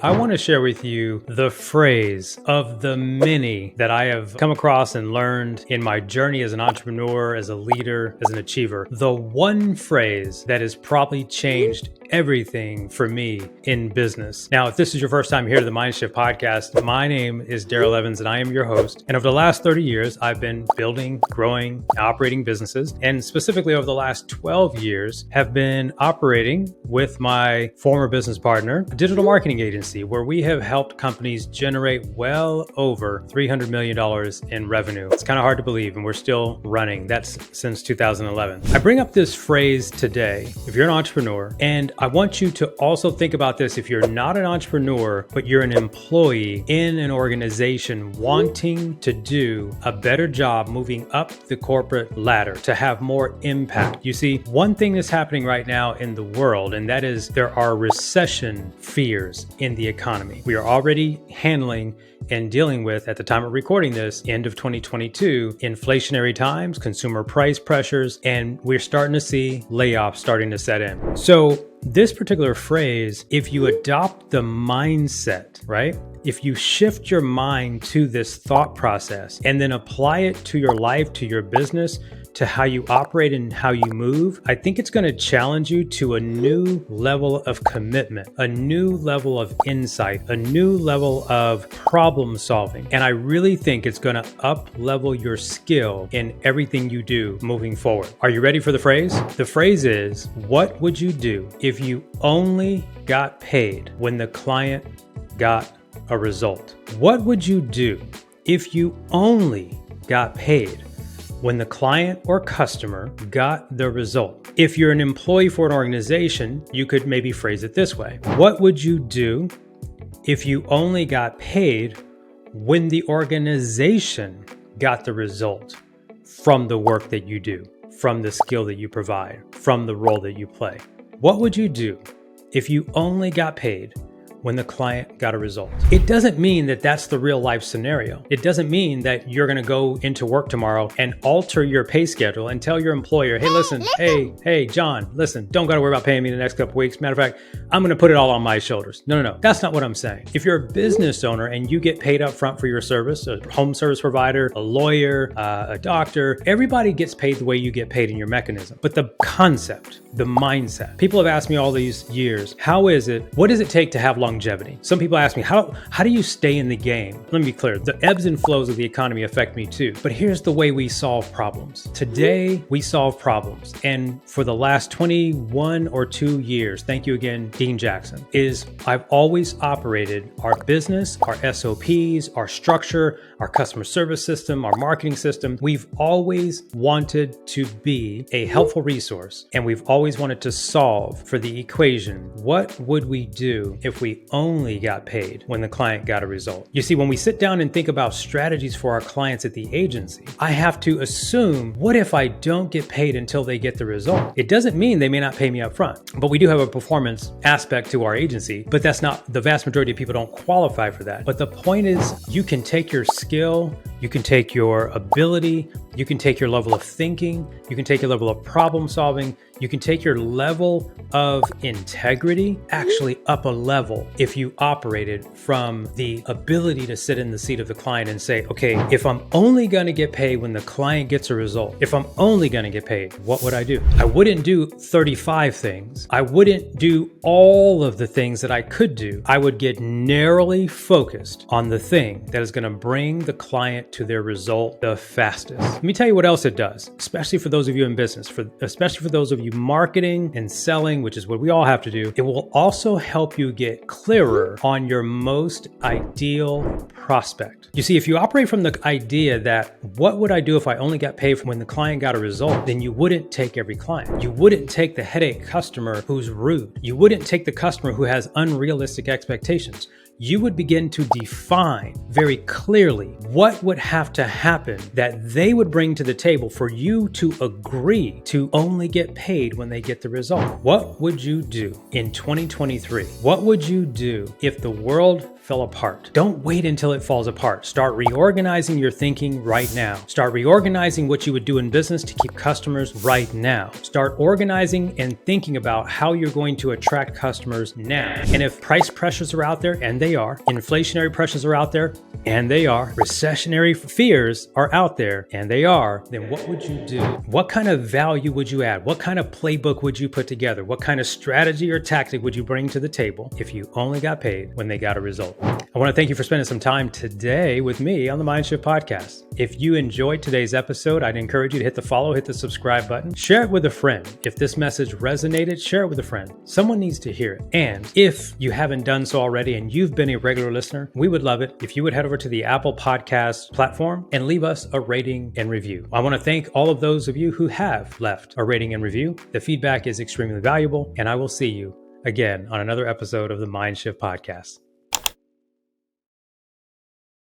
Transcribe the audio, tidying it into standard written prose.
I want to share with you the phrase of the many that I have come across and learned in my journey as an entrepreneur, as a leader, as an achiever. The one phrase that has probably changed everything for me in business. Now, if this is your first time here to the Mindshift podcast, my name is Daryl Evans and I am your host. And over the last 30 years, I've been building, growing, operating businesses. And specifically over the last 12 years, have been operating with my former business partner, a digital marketing agency, where we have helped companies generate well over $300 million in revenue. It's kind of hard to believe, and we're still running. That's since 2011. I bring up this phrase today, if you're an entrepreneur, and I want you to also think about this if you're not an entrepreneur, but you're an employee in an organization wanting to do a better job moving up the corporate ladder to have more impact. You see, one thing that's happening right now in the world, and that is there are recession fears in the economy. We are already handling and dealing with, at the time of recording this, end of 2022, inflationary times, consumer price pressures, and we're starting to see layoffs starting to set in. So this particular phrase, if you adopt the mindset, right? If you shift your mind to this thought process and then apply it to your life, to your business, to how you operate and how you move, I think it's going to challenge you to a new level of commitment, a new level of insight, a new level of problem solving. And I really think it's going to up level your skill in everything you do moving forward. Are you ready for the phrase? The phrase is, what would you do if you only got paid when the client got a result? What would you do if you only got paid when the client or customer got the result? If you're an employee for an organization, you could maybe phrase it this way. What would you do if you only got paid when the organization got the result from the work that you do, from the skill that you provide, from the role that you play? What would you do if you only got paid when the client got a result? It doesn't mean that that's the real life scenario. It doesn't mean that you're going to go into work tomorrow and alter your pay schedule and tell your employer, hey, listen, hey, John, listen, don't got to worry about paying me the next couple of weeks. Matter of fact, I'm going to put it all on my shoulders. No. That's not what I'm saying. If you're a business owner and you get paid up front for your service, a home service provider, a lawyer, a doctor, everybody gets paid the way you get paid in your mechanism. But the concept, the mindset, people have asked me all these years, what does it take to have longevity? Some people ask me, how do you stay in the game? Let me be clear. The ebbs and flows of the economy affect me too. But here's the way we solve problems. Today, we solve problems. And for the last 21 or 2 years, thank you again, Dean Jackson, I've always operated our business, our SOPs, our structure, our customer service system, our marketing system. We've always wanted to be a helpful resource, and we've always wanted to solve for the equation. What would we do if we only got paid when the client got a result? You see, when we sit down and think about strategies for our clients at the agency, I have to assume, what if I don't get paid until they get the result? It doesn't mean they may not pay me up front, but we do have a performance aspect to our agency, but that's not, the vast majority of people don't qualify for that. But the point is, you can take your skill, you can take your ability, you can take your level of thinking, you can take your level of problem solving, you can take your level of integrity actually up a level if you operated from the ability to sit in the seat of the client and say, okay, if I'm only going to get paid when the client gets a result, if I'm only going to get paid, what would I do? I wouldn't do 35 things. I wouldn't do all of the things that I could do. I would get narrowly focused on the thing that is going to bring the client to their result the fastest. Let me tell you what else it does, especially for those of you in business, especially for those of you marketing and selling, which is what we all have to do. It will also help you get clearer on your most ideal prospect. You see, if you operate from the idea that what would I do if I only got paid when the client got a result, then you wouldn't take every client. You wouldn't take the headache customer who's rude. You wouldn't take the customer who has unrealistic expectations. You would begin to define very clearly what would have to happen that they would bring to the table for you to agree to only get paid when they get the result. What would you do in 2023? What would you do if the world fell apart. Don't wait until it falls apart. Start reorganizing your thinking right now. Start reorganizing what you would do in business to keep customers right now. Start organizing and thinking about how you're going to attract customers now. And if price pressures are out there, and they are, inflationary pressures are out there, and they are, recessionary fears are out there, and they are, then what would you do? What kind of value would you add? What kind of playbook would you put together? What kind of strategy or tactic would you bring to the table if you only got paid when they got a result? I want to thank you for spending some time today with me on the Mindshift Podcast. If you enjoyed today's episode, I'd encourage you to hit the follow, hit the subscribe button, share it with a friend. If this message resonated, share it with a friend. Someone needs to hear it. And if you haven't done so already and you've been a regular listener, we would love it if you would head over to the Apple Podcast platform and leave us a rating and review. I want to thank all of those of you who have left a rating and review. The feedback is extremely valuable, and I will see you again on another episode of the Mindshift Podcast.